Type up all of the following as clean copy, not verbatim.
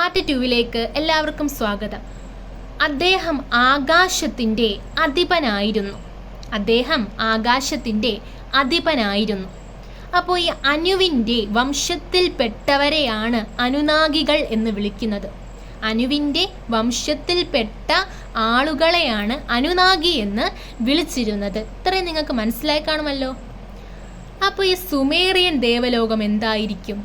Part 2 എല്ലാവർക്കും സ്വാഗതം. അദ്ദേഹം ആകാശത്തിൻ്റെ അധിപനായിരുന്നു. അപ്പോൾ ഈ അനുവിൻ്റെ വംശത്തിൽപ്പെട്ടവരെയാണ് അനുനാഗികൾ എന്ന് വിളിക്കുന്നത്. അനുവിൻ്റെ വംശത്തിൽപ്പെട്ട ആളുകളെയാണ് അനുനാഗി എന്ന് വിളിച്ചിരുന്നത്. ഇത്രയും നിങ്ങൾക്ക് മനസ്സിലായി കാണുമല്ലോ. അപ്പോൾ ഈ സുമേറിയൻ ദേവലോകം എന്തായിരിക്കും?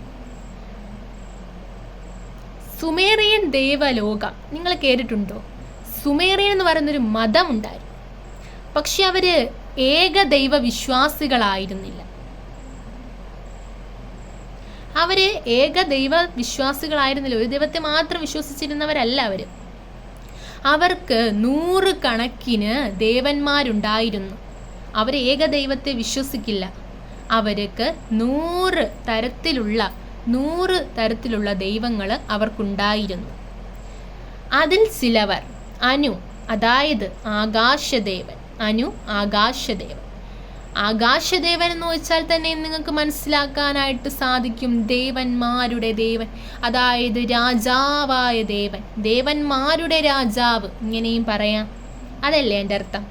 സുമേറിയൻ ദേവലോകം നിങ്ങൾ കേട്ടിട്ടുണ്ടോ? സുമേറിയൻ എന്ന് പറയുന്നൊരു മതം ഉണ്ടായിരുന്നു. പക്ഷെ അവർ ഏകദൈവ വിശ്വാസികളായിരുന്നില്ല. ഒരു ദൈവത്തെ മാത്രം വിശ്വസിച്ചിരുന്നവരല്ല അവർ. അവർക്ക് 100 കണക്കിന് ദേവന്മാരുണ്ടായിരുന്നു. അവർ ഏകദൈവത്തെ വിശ്വസിക്കില്ല. അവർക്ക് 100 തരത്തിലുള്ള ദൈവങ്ങൾ അവർക്കുണ്ടായിരുന്നു. അതിൽ ചിലവർ അനു, അതായത് ആകാശദേവൻ. ആകാശദേവൻ എന്ന് വെച്ചാൽ തന്നെ നിങ്ങൾക്ക് മനസ്സിലാക്കാനായിട്ട് സാധിക്കും, ദേവന്മാരുടെ ദേവൻ, അതായത് രാജാവായ ദേവൻ, ദേവന്മാരുടെ രാജാവ്, ഇങ്ങനെയും പറയാം. അതല്ലേ എൻ്റെ അർത്ഥം.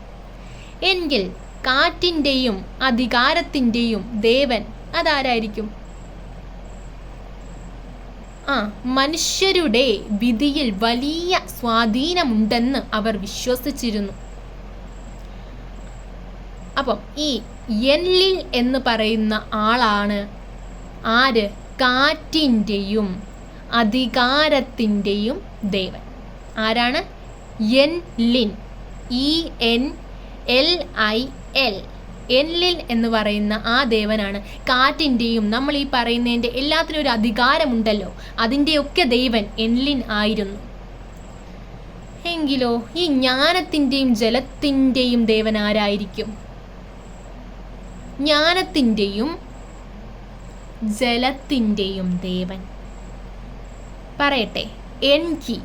എങ്കിൽ കാറ്റിൻ്റെയും അധികാരത്തിൻ്റെയും ദേവൻ അതാരായിരിക്കും? മനുഷ്യരുടെ വിധിയിൽ വലിയ സ്വാധീനമുണ്ടെന്ന് അവർ വിശ്വസിച്ചിരുന്നു. അപ്പം ഈ എൻലിൽ എന്ന് പറയുന്ന ആളാണ് ആര്? കാറ്റിൻ്റെയും അധികാരത്തിൻ്റെയും ദേവൻ. ആരാണ്? എൻലിൻ. ENLIL. എൻലിൽ എന്ന് പറയുന്ന ആ ദേവനാണ് കാറ്റിൻ്റെയും, നമ്മൾ ഈ പറയുന്നതിൻ്റെ എല്ലാത്തിനും ഒരു അധികാരമുണ്ടല്ലോ, അതിൻ്റെയൊക്കെ ദേവൻ എൻലിൻ ആയിരുന്നു. എങ്കിലോ ഈ ജ്ഞാനത്തിൻ്റെയും ജലത്തിൻ്റെയും ദേവൻ ആരായിരിക്കും? ജ്ഞാനത്തിൻ്റെയും ജലത്തിൻ്റെയും ദേവൻ പറയട്ടെ. എൻകി.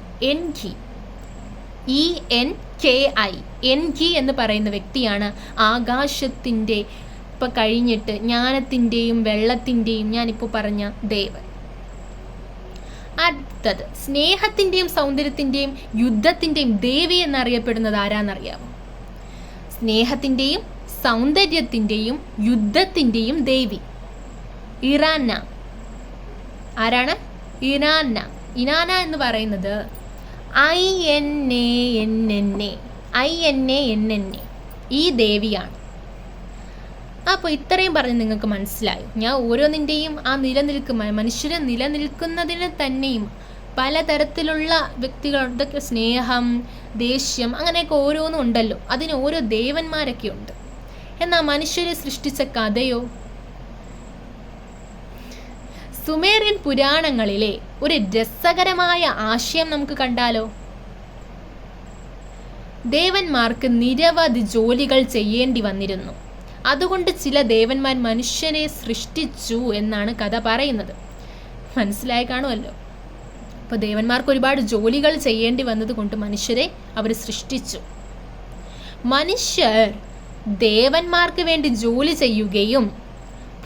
എൻകി എന്ന് പറയുന്ന വ്യക്തിയാണ് ആകാശത്തിൻ്റെ ഇപ്പം കഴിഞ്ഞിട്ട് ജ്ഞാനത്തിൻ്റെയും വെള്ളത്തിൻ്റെയും ഞാനിപ്പോൾ പറഞ്ഞ ദേവൻ. അടുത്തത് സ്നേഹത്തിൻ്റെയും സൗന്ദര്യത്തിൻ്റെയും യുദ്ധത്തിൻ്റെയും ദേവി എന്നറിയപ്പെടുന്നത് ആരാന്നറിയാമോ? സ്നേഹത്തിൻ്റെയും സൗന്ദര്യത്തിൻ്റെയും യുദ്ധത്തിൻ്റെയും ദേവി ഇറാന. ആരാണ്? ഇനാന എന്ന് പറയുന്നത് INANNA ഈ ദേവിയാണ്. അപ്പോൾ ഇത്രയും പറഞ്ഞ് നിങ്ങൾക്ക് മനസ്സിലായി. ഞാൻ ഓരോന്നിൻ്റെയും ആ മനുഷ്യരെ നിലനിൽക്കുന്നതിന് തന്നെയും പലതരത്തിലുള്ള വ്യക്തികളുണ്ട്. സ്നേഹം, ദേഷ്യം, അങ്ങനെയൊക്കെ ഓരോന്നും ഉണ്ടല്ലോ. അതിന് ഓരോ ദേവന്മാരൊക്കെ ഉണ്ട്. എന്നാൽ മനുഷ്യരെ സൃഷ്ടിച്ച കഥയോ? സുമേറിയൻ പുരാണങ്ങളിലെ ഒരു രസകരമായ ആശയം നമുക്ക് കണ്ടാലോ? ദേവന്മാർക്ക് നിരവധി ജോലികൾ ചെയ്യേണ്ടി വന്നിരുന്നു. അതുകൊണ്ട് ചില ദേവന്മാർ മനുഷ്യനെ സൃഷ്ടിച്ചു എന്നാണ് കഥ പറയുന്നത്. മനസ്സിലായി കാണുമല്ലോ. അപ്പോൾ ദേവന്മാർക്ക് ഒരുപാട് ജോലികൾ ചെയ്യേണ്ടി വന്നത് കൊണ്ട് മനുഷ്യരെ അവർ സൃഷ്ടിച്ചു. മനുഷ്യർ ദേവന്മാർക്ക് വേണ്ടി ജോലി ചെയ്യുകയും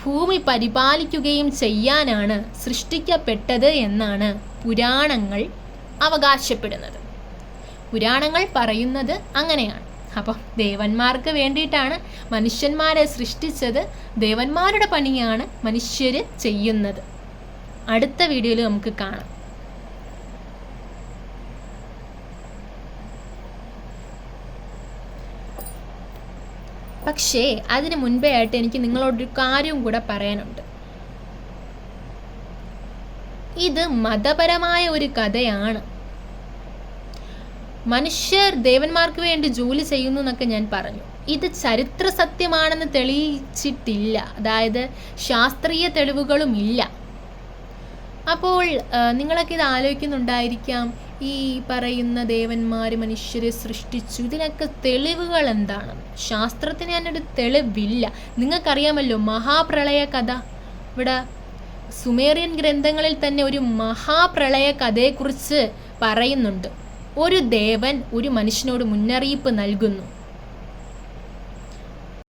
ഭൂമി പരിപാലിക്കുകയും ചെയ്യാനാണ് സൃഷ്ടിക്കപ്പെട്ടത് എന്നാണ് പുരാണങ്ങൾ അവകാശപ്പെടുന്നത്. പുരാണങ്ങൾ പറയുന്നത് അങ്ങനെയാണ്. അപ്പം ദേവന്മാർക്ക് വേണ്ടിയിട്ടാണ് മനുഷ്യന്മാരെ സൃഷ്ടിച്ചത്. ദേവന്മാരുടെ പണിയാണ് മനുഷ്യർ ചെയ്യുന്നത്. അടുത്ത വീഡിയോയിൽ നമുക്ക് കാണാം. പക്ഷേ അതിന് മുൻപേ ആയിട്ട് എനിക്ക് നിങ്ങളോടൊരു കാര്യവും കൂടെ പറയാനുണ്ട്. ഇത് മതപരമായ ഒരു കഥയാണ്. മനുഷ്യർ ദേവന്മാർക്ക് വേണ്ടി ജോലി ചെയ്യുന്നു എന്നൊക്കെ ഞാൻ പറഞ്ഞു. ഇത് ചരിത്ര സത്യമാണെന്ന് തെളിയിച്ചിട്ടില്ല. അതായത് ശാസ്ത്രീയ തെളിവുകളും ഇല്ല. അപ്പോൾ നിങ്ങളൊക്കെ ഇത് ആലോചിക്കുന്നുണ്ടായിരിക്കാം, ഈ പറയുന്ന ദേവന്മാർ മനുഷ്യരെ സൃഷ്ടിച്ചു, ഇതിനൊക്കെ തെളിവുകൾ എന്താണ്? ശാസ്ത്രത്തിന് അതിനൊരു തെളിവില്ല. നിങ്ങൾക്കറിയാമല്ലോ മഹാപ്രളയ കഥ. ഇവിടെ സുമേറിയൻ ഗ്രന്ഥങ്ങളിൽ തന്നെ ഒരു മഹാപ്രളയ കഥയെക്കുറിച്ച് പറയുന്നുണ്ട്. ഒരു ദേവൻ ഒരു മനുഷ്യനോട് മുന്നറിയിപ്പ് നൽകുന്നു.